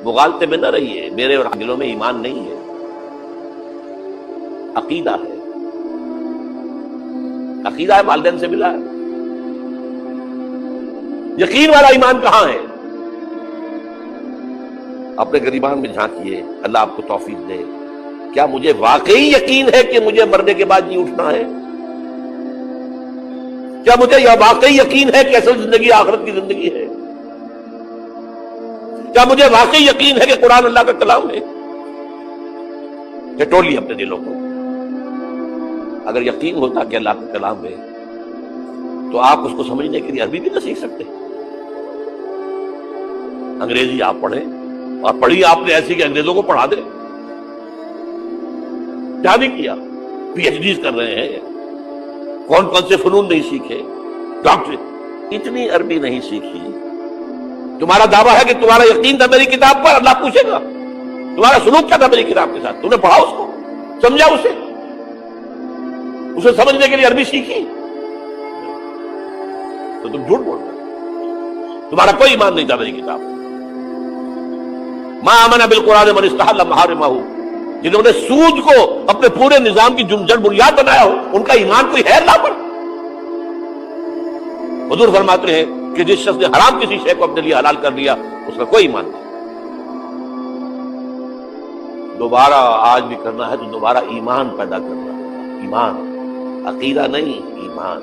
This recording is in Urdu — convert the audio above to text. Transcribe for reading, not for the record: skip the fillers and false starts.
مغالطے میں نہ رہیے، میرے اور دلوں میں ایمان نہیں ہے، عقیدہ ہے، عقیدہ ہے، والدین سے ملا ہے۔ یقین والا ایمان کہاں ہے؟ اپنے گریبان میں جھانکیے، اللہ آپ کو توفیق دے۔ کیا مجھے واقعی یقین ہے کہ مجھے مرنے کے بعد جی اٹھنا ہے؟ کیا مجھے یہ واقعی یقین ہے کہ اصل زندگی آخرت کی زندگی ہے؟ کیا مجھے واقعی یقین ہے کہ قرآن اللہ کا کلام ہے؟ ٹٹولیے اپنے دلوں کو۔ اگر یقین ہوتا کہ اللہ کا کلام ہے تو آپ اس کو سمجھنے کے لیے عربی بھی نہ سیکھ سکتے؟ انگریزی آپ پڑھیں، اور پڑھی آپ نے ایسی کہ انگریزوں کو پڑھا دیں؟ کیا نہیں کیا؟ پی ایچ ڈیز کر رہے ہیں، کون کون سے فنون نہیں سیکھے، ڈاکٹر، اتنی عربی نہیں سیکھی۔ تمہارا دعویٰ ہے کہ تمہارا یقین تھا میری کتاب پر، اللہ پوچھے گا تمہارا سلوک کیا تھا میری کتاب کے ساتھ؟ تم نے پڑھا اس کو، سمجھا اسے سمجھنے کے لیے عربی سیکھی؟ تو تم جھوٹ بول رہے، تمہارا کوئی ایمان نہیں تھا میری کتاب۔ ما آمن بالقرآن من استحل محارمہ، جنہوں نے سود کو اپنے پورے نظام کی جڑ بنیاد بنایا ہو، ان کا ایمان کوئی ہے اللہ پر؟ حضور فرماتے ہیں کہ جس شخص نے حرام کسی شے کو اپنے لیے حلال کر لیا اس کا کوئی ایمان نہیں۔ دوبارہ آج بھی کرنا ہے تو دوبارہ ایمان پیدا کرنا ہے، ایمان، عقیدہ نہیں، ایمان۔